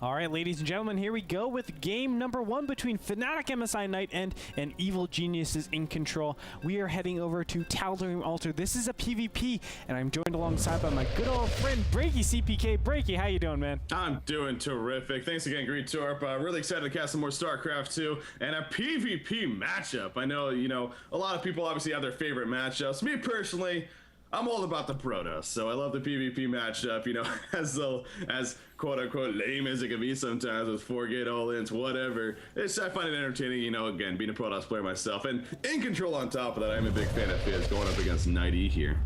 All right, ladies and gentlemen, here we go with game number 1 between Fnatic MSI Nightend and Evil Geniuses Incontrol. We are heading over to Darim Altar. This is a PvP, and I'm joined alongside by my good old friend, Breaky CPK. Breaky, how you doing, man? I'm doing terrific. Thanks again, Greet Torp. Really excited to cast some more StarCraft 2 and a PvP matchup. I know, a lot of people obviously have their favorite matchups. Me personally, I'm all about the Protoss, so I love the PvP matchup, as quote-unquote lame as it can be sometimes with 4-gate all-ins, whatever. I find it entertaining, again, being a Protoss player myself. And Incontrol on top of that, I'm a big fan of his going up against Nightend here.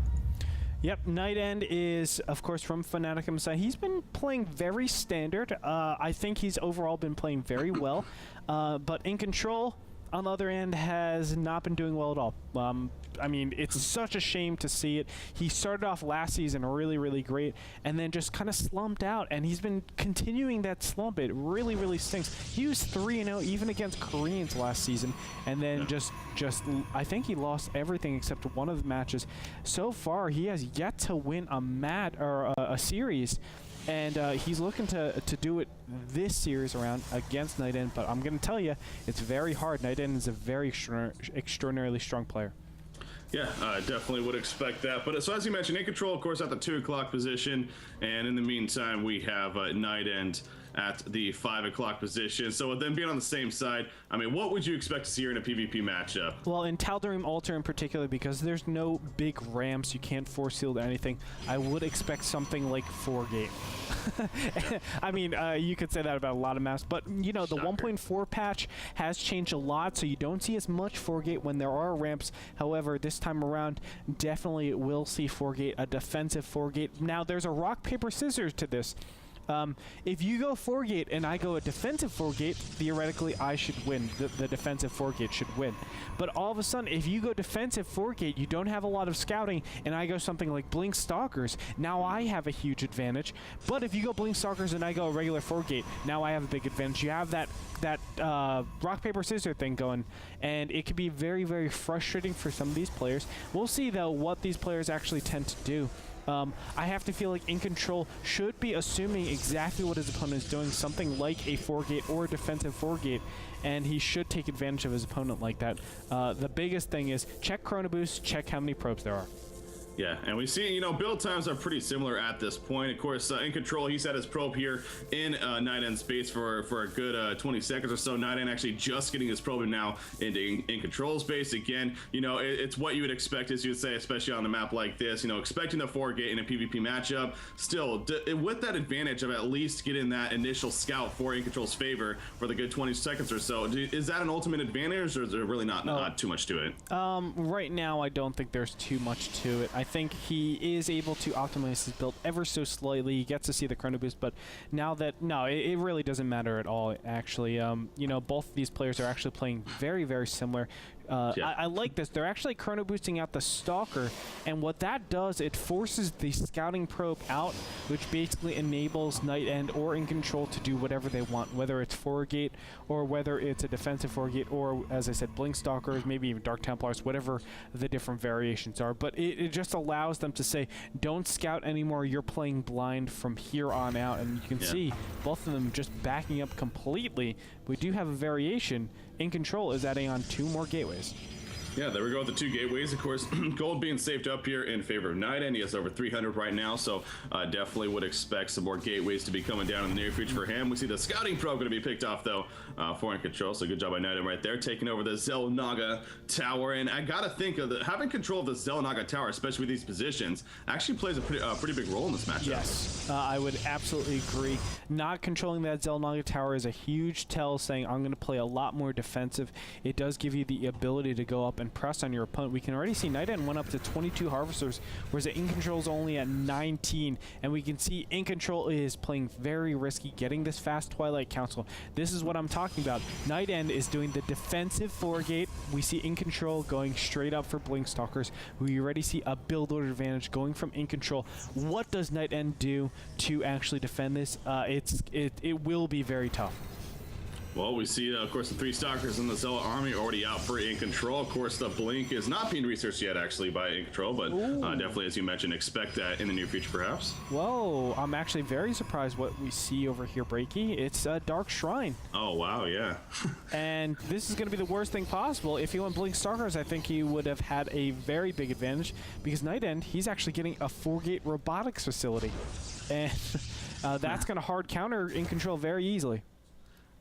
Yep, Nightend is, of course, from Fnatic MSI. He's been playing very standard. I think he's overall been playing very well. But Incontrol, on the other end, has not been doing well at all. I mean, it's such a shame to see it. He started off last season really, really great, and then just kind of slumped out, and he's been continuing that slump. It really, really stinks. He was 3-0 even against Koreans last season, and then just I think he lost everything except one of the matches. So far, he has yet to win a series. And he's looking to do it this series around against Nightend, but I'm going to tell you, it's very hard. Nightend is a very extraordinarily strong player. Yeah, I definitely would expect that. But so as you mentioned, Incontrol, of course, at the 2 o'clock position, and in the meantime, we have Nightend at the 5 o'clock position. So with them being on the same side, I mean, what would you expect to see here in a PvP matchup? Well, in Darim Altar in particular, because there's no big ramps, you can't force field anything, I would expect something like 4-gate. I mean, you could say that about a lot of maps, but, the 1.4 patch has changed a lot, so you don't see as much 4-gate when there are ramps. However, this time around, definitely will see 4-gate, a defensive 4-gate. Now, there's a rock, paper, scissors to this. If you go 4-gate and I go a defensive 4-gate, theoretically I should win. The defensive 4-gate should win. But all of a sudden, if you go defensive 4-gate, you don't have a lot of scouting, and I go something like Blink Stalkers, now I have a huge advantage. But if you go Blink Stalkers and I go a regular 4-gate, now I have a big advantage. You have that rock, paper, scissors thing going, and it can be very, very frustrating for some of these players. We'll see, though, what these players actually tend to do. I have to feel like Incontrol should be assuming exactly what his opponent is doing, something like a 4-gate or a defensive 4-gate, and he should take advantage of his opponent like that. The biggest thing is check Chrono Boost, check how many probes there are. Yeah, and we see, build times are pretty similar at this point. Of course, Incontrol, he's had his probe here in Nightend space for a good 20 seconds or so. Nightend actually just getting his probe now into Incontrol space. Again, it's what you would expect, as you would say, especially on a map like this, expecting the 4-gate in a PvP matchup. Still, with that advantage of at least getting that initial scout for Incontrol's favor for the good 20 seconds or so, is that an ultimate advantage, or is there really not too much to it? Right now, I don't think there's too much to it. I think he is able to optimize his build ever so slightly. He gets to see the Chrono Boost, but now that, no, it really doesn't matter at all, actually. Both of these players are actually playing very, very similar. I like this. They're actually Chrono Boosting out the Stalker, and what that does, it forces the Scouting Probe out, which basically enables Nightend or Incontrol to do whatever they want, whether it's 4-gate or whether it's a defensive 4-gate or, as I said, Blink Stalkers, maybe even Dark Templars, whatever the different variations are. But it just allows them to say, don't scout anymore, you're playing blind from here on out, and you can see both of them just backing up completely. We do have a variation. Incontrol is adding on 2 more gateways. Yeah, there we go with the 2 gateways. Of course, gold being saved up here in favor of Nightend. He has over 300 right now, so definitely would expect some more gateways to be coming down in the near future for him. We see the scouting probe going to be picked off, though, for Incontrol, so good job by Nightend right there, taking over the Xel'Naga Tower. And I got to think of having control of the Xel'Naga Tower, especially with these positions, actually plays a pretty big role in this matchup. Yes, I would absolutely agree. Not controlling that Xel'Naga Tower is a huge tell, saying I'm going to play a lot more defensive. It does give you the ability to go up and press on your opponent. We can already see Nightend went up to 22 Harvesters, whereas Incontrol is only at 19, and we can see Incontrol is playing very risky, getting this fast Twilight Council. This is what I'm talking about. Nightend is doing the defensive 4-gate. We see Incontrol going straight up for Blink Stalkers. We already see a build order advantage going from Incontrol. What does Nightend do to actually defend this? It will be very tough. Well, we see, of course, the 3 Stalkers in the Zealot army already out for Incontrol. Of course, the Blink is not being researched yet, actually, by Incontrol, but definitely, as you mentioned, expect that in the near future, perhaps. Whoa, I'm actually very surprised what we see over here, Breaky. It's a Dark Shrine. Oh, wow, yeah. And this is going to be the worst thing possible. If he went Blink Stalkers, I think he would have had a very big advantage, because Nightend, he's actually getting a 4-gate robotics facility. And that's going to hard counter Incontrol very easily.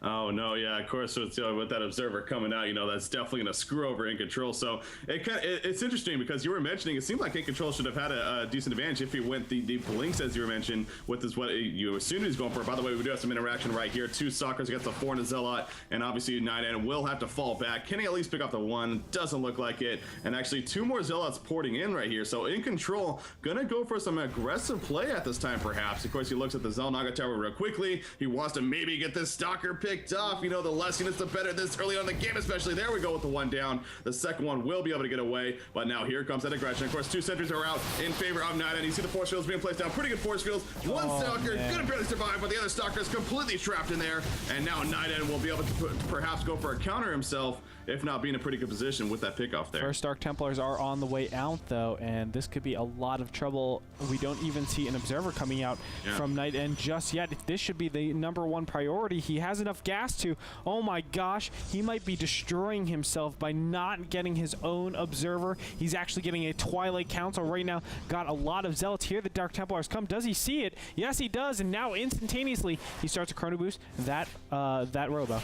Oh no, yeah, of course. So it's, with that observer coming out, that's definitely going to screw over Incontrol. So it's interesting because you were mentioning it seemed like Incontrol should have had a decent advantage if he went the blinks, as you were mentioning, with this what you assumed he's going for. By the way, we do have some interaction right here. 2 Stalkers against the 4 and a Zealot, and obviously Nightend will have to fall back. Can he at least pick up the 1? Doesn't look like it. And actually 2 more Zealots porting in right here. So Incontrol gonna go for some aggressive play at this time, perhaps. Of course, he looks at the Xel'Naga Tower real quickly. He wants to maybe get this Stalker picked off. The less units, the better this early on in the game, especially. There we go with the 1 down. The second one will be able to get away, but now here comes that aggression. Of course, 2 sentries are out in favor of Nightend. You see the force fields being placed down. Pretty good force fields. 1 Stalker gonna barely survive, but the other Stalker is completely trapped in there. And now Nightend will be able to perhaps go for a counter himself, if not be in a pretty good position with that pickoff there. First Dark Templars are on the way out, though, and this could be a lot of trouble. We don't even see an observer coming out from Nightend just yet. This should be the #1 priority. He has enough gas to, oh my gosh, he might be destroying himself by not getting his own observer. He's actually getting a Twilight Council right now. Got a lot of Zealots here. The Dark Templars come. Does he see it? Yes, he does, and now instantaneously he starts a Chrono Boost that Robo.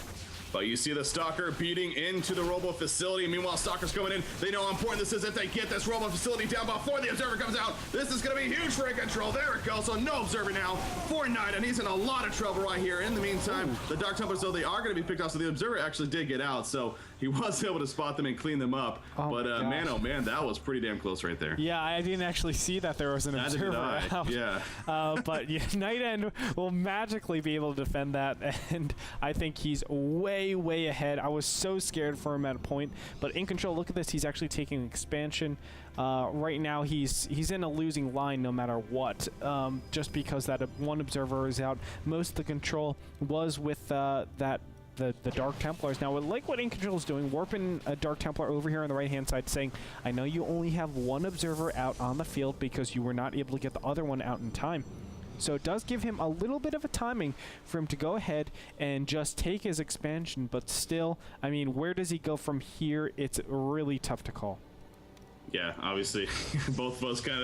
But you see the Stalker beating into the Robo facility. Meanwhile, Stalker's coming in. They know how important this is if they get this Robo facility down before the Observer comes out. This is going to be huge for Incontrol. There it goes. So no Observer now for Nightend, and he's in a lot of trouble right here. In the meantime, the Dark Templars, though, they are going to be picked off. So the Observer actually did get out. So he was able to spot them and clean them up. But man, oh man, that was pretty damn close right there. Yeah, I didn't actually see that there was an Observer out. Yeah. But yeah, Nightend will magically be able to defend that, and I think he's way, way ahead. I was so scared for him at a point, but Incontrol, look at this. He's actually taking expansion. Right now, he's in a losing line no matter what, just because that 1 observer is out. Most of the control was with the Dark Templars. Now, like what Incontrol is doing, warping a Dark Templar over here on the right-hand side, saying, I know you only have 1 observer out on the field because you were not able to get the other one out in time. So it does give him a little bit of a timing for him to go ahead and just take his expansion, but still, I mean, where does he go from here? It's really tough to call. Yeah, obviously, both of us kind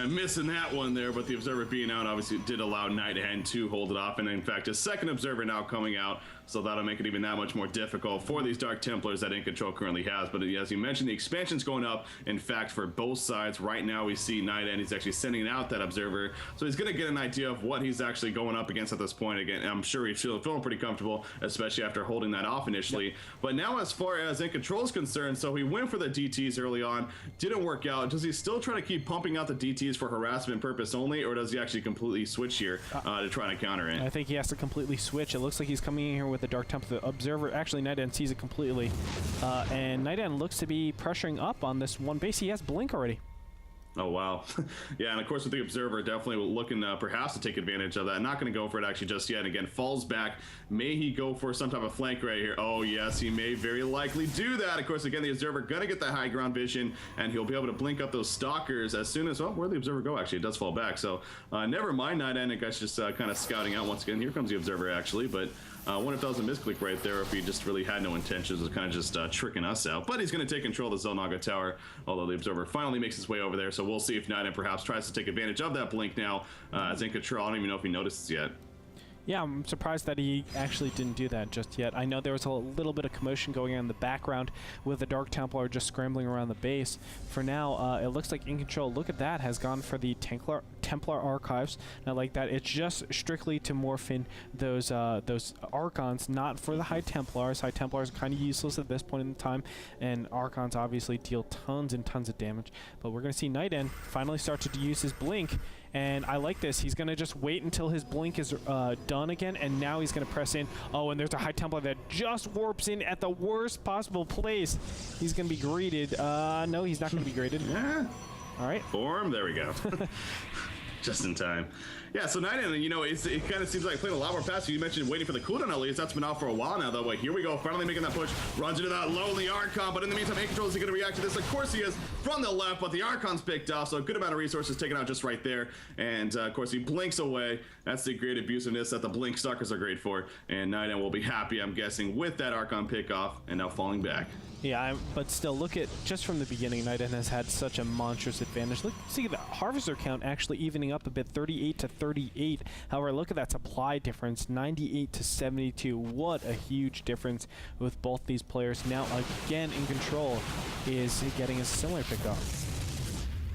of missing that one there, but the Observer being out obviously did allow Nightend to hold it off, and in fact, a second Observer now coming out, so that'll make it even that much more difficult for these Dark Templars that Incontrol currently has. But as you mentioned, the expansion's going up, in fact, for both sides. Right now, we see Nightend, he's actually sending out that Observer, so he's going to get an idea of what he's actually going up against at this point. Again, I'm sure he's feeling pretty comfortable, especially after holding that off initially. Yep. But now, as far as Incontrol is concerned, so he went for the DTs early on, didn't work out. Does he still try to keep pumping out the DTs for harassment purpose only, or does he actually completely switch here to try to counter it? I think he has to completely switch. It looks like he's coming in here with the Dark Templar Observer. Actually, Nightend sees it completely, and Nightend looks to be pressuring up on this 1 base. He has Blink already. Oh, wow. Yeah, and of course with the Observer, definitely looking perhaps to take advantage of that. Not going to go for it actually just yet. And again, falls back. May he go for some type of flank right here? Oh, yes, he may very likely do that. Of course, again, the Observer going to get that high ground vision, and he'll be able to blink up those Stalkers as soon as, oh, where'd the Observer go? Actually, it does fall back. So never mind Nightend. I guess just kind of scouting out once again. Here comes the Observer, actually, but wonder if that was a misclick right there, if he just really had no intentions of kind of just tricking us out. But he's going to take control of the Xel'Naga Tower, although the Observer finally makes his way over there. So we'll see if Nightend perhaps tries to take advantage of that blink now as Incontrol. I don't even know if he notices yet. Yeah, I'm surprised that he actually didn't do that just yet. I know there was a little bit of commotion going on in the background with the Dark Templar just scrambling around the base. For now, it looks like Incontrol, look at that, has gone for the Templar Archives. Not like that. It's just strictly to morph in those Archons, not for the High Templars. High Templars are kind of useless at this point in time, and Archons obviously deal tons and tons of damage. But we're going to see Nightend finally start to use his Blink. And I like this. He's going to just wait until his blink is done again, and now he's going to press in. Oh, and there's a High Templar that just warps in at the worst possible place. He's going to be greeted. No, he's not going to be greeted. Yeah. All right. Form. There we go. Just in time. Yeah, so Nightend, you know, it kind of seems like playing a lot more fast. You mentioned waiting for the cooldown at least. That's been out for a while now, though. But here we go, finally making that push. Runs into that lonely Archon, but in the meantime, Incontrol is going to react to this. Of course he is from the left, but the Archon's picked off, so a good amount of resources taken out just right there. And, of course, he blinks away. That's the great abusiveness that the Blink Stalkers are great for. And Nightend will be happy, I'm guessing, with that Archon pick off and now falling back. Yeah, but still, look at, just from the beginning, Nightend has had such a monstrous advantage. Look, see the Harvester count actually evening up a bit, 38 to 38. However, look at that supply difference, 98 to 72. What a huge difference with both these players. Now, again, Incontrol is getting a similar pickoff.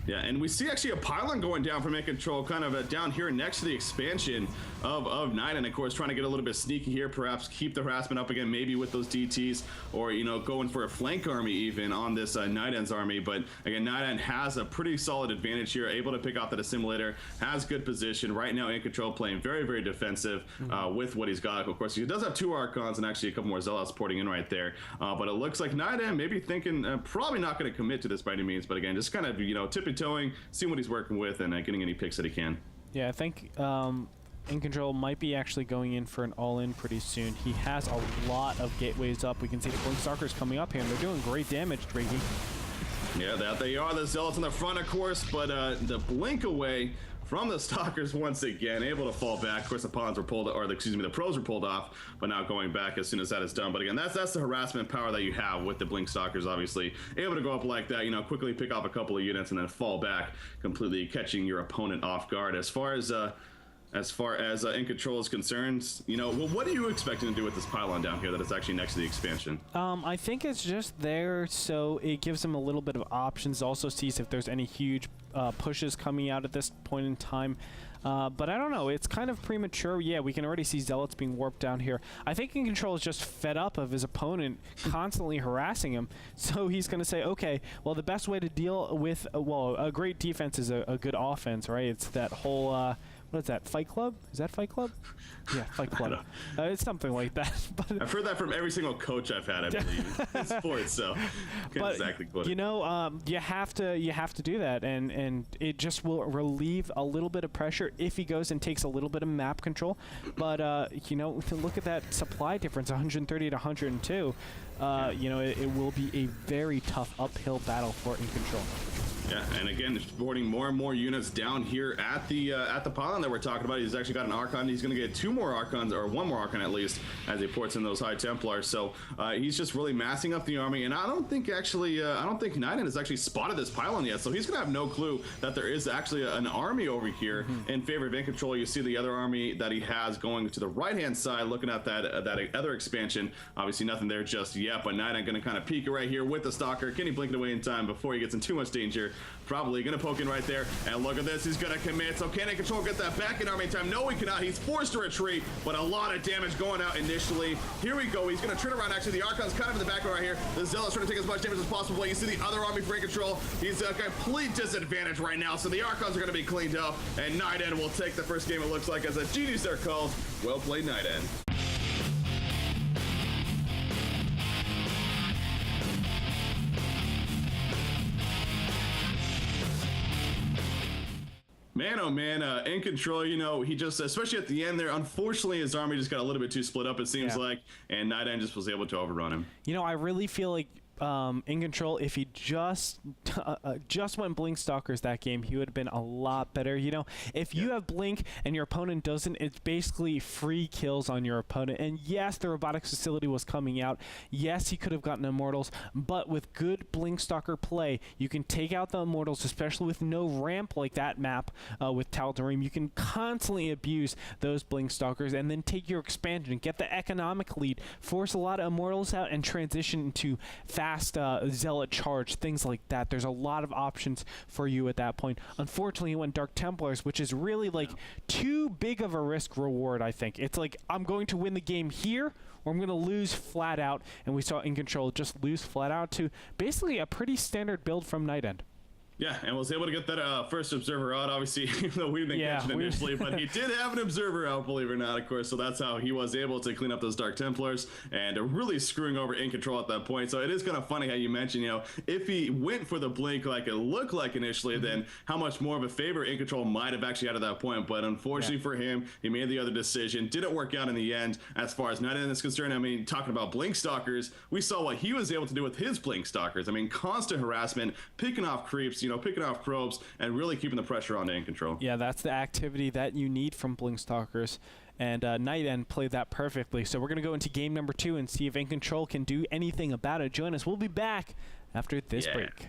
Yeah, and we see actually a pylon going down from Incontrol, kind of down here next to the expansion of Nightend. Of course, trying to get a little bit sneaky here, perhaps keep the harassment up again, maybe with those DTs, or, you know, going for a flank army even on this Nightend's army. But again, Nightend has a pretty solid advantage here, able to pick off that assimilator, has good position. Right now, Incontrol playing very, very defensive with what he's got. Of course, he does have 2 Archons and actually a couple more Zealots porting in right there. But it looks like Nightend maybe thinking, probably not going to commit to this by any means, but again, just kind of, you know, tippy-toeing, seeing what he's working with, and getting any picks that he can. Yeah, I think Incontrol might be actually going in for an all-in pretty soon. He has a lot of gateways up. We can see the Blink Stalkers coming up here, and they're doing great damage, Dragey. Yeah, that they are. The Zealots in the front, of course, but the blink away from the Stalkers once again, able to fall back. Of course, the pawns were pulled, or excuse me, the pros were pulled off, but now going back as soon as that is done. But again, that's the harassment power that you have with the Blink Stalkers, obviously. Able to go up like that, you know, quickly pick off a couple of units and then fall back, completely catching your opponent off guard. As far as Incontrol is concerned, you know, well, what are you expecting to do with this pylon down here that is actually next to the expansion? I think it's just there, so it gives him a little bit of options. Also sees if there's any huge pushes coming out at this point in time. But I don't know. It's kind of premature. Yeah, we can already see Zealots being warped down here. I think Incontrol is just fed up of his opponent constantly harassing him. So he's going to say, okay, well, the best way to deal with, well, a great defense is a good offense, right? It's that whole... what is that, Fight Club? Is that Fight Club? Yeah, Fight Club. It's something like that. But I've heard that from every single coach I've had, I believe, in sports. So can't exactly quote it. You know, you have to do that, and it just will relieve a little bit of pressure if he goes and takes a little bit of map control. But you know, look at that supply difference, 130 to 102. You know, it will be a very tough uphill battle for Incontrol. Yeah, and again, sporting more and more units down here at the pylon that we're talking about. He's actually got an Archon. He's going to get 2 more Archons, or 1 more Archon at least, as he ports in those High Templars. So he's just really massing up the army. And I don't think Nightend has actually spotted this pylon yet. So he's going to have no clue that there is actually an army over here in favor of Incontrol. You see the other army that he has going to the right-hand side, looking at that other expansion. Obviously nothing there just yet, but Nightend going to kind of peek right here with the Stalker. Can he blink it away in time before he gets in too much danger? Probably gonna poke in right there, and look at this, he's gonna commit. So can Incontrol get that back in army time? No, he cannot. He's forced to retreat, but a lot of damage going out initially. Here we go. He's gonna turn around. Actually, the Archon's kind of in the background right here. The Zealot's trying to take as much damage as possible. You see the other army for Incontrol. He's a complete disadvantage right now, so the Archons are gonna be cleaned up, and Nightend will take the first game, it looks like, as a GG's are called. Well played, Nightend. Man, oh man, Incontrol, you know, he just, especially at the end there, unfortunately his army just got a little bit too split up, it seems like, and Nightend just was able to overrun him. You know, I really feel like Incontrol, if he just went Blink Stalkers that game, he would have been a lot better. You know, if you have Blink and your opponent doesn't, it's basically free kills on your opponent. And yes, the robotics facility was coming out. Yes, he could have gotten Immortals, but with good Blink Stalker play, you can take out the Immortals, especially with no ramp like that map with Darim. You can constantly abuse those Blink Stalkers and then take your expansion, get the economic lead, force a lot of Immortals out, and transition into fast Zealot charge, things like that. There's a lot of options for you at that point. Unfortunately, he went Dark Templars, which is really like too big of a risk reward, I think. It's like, I'm going to win the game here, or I'm going to lose flat out, and we saw Incontrol just lose flat out to basically a pretty standard build from Nightend. Yeah, and was able to get that first observer out, obviously, even though we didn't catch it initially, but he did have an observer out, believe it or not, of course, so that's how he was able to clean up those Dark Templars and really screwing over Incontrol at that point. So it is kind of funny how you mentioned, you know, if he went for the blink like it looked like initially, then how much more of a favor Incontrol might have actually had at that point. But unfortunately for him, he made the other decision. Didn't work out in the end as far as Nightend is concerned. I mean, talking about blink stalkers, we saw what he was able to do with his blink stalkers. I mean, constant harassment, picking off creeps, you know, picking off probes, and really keeping the pressure on Incontrol. Yeah, that's the activity that you need from blink stalkers, and Nightend played that perfectly. So we're going to go into game number 2 and see if Incontrol can do anything about it. Join us. We'll be back after this break.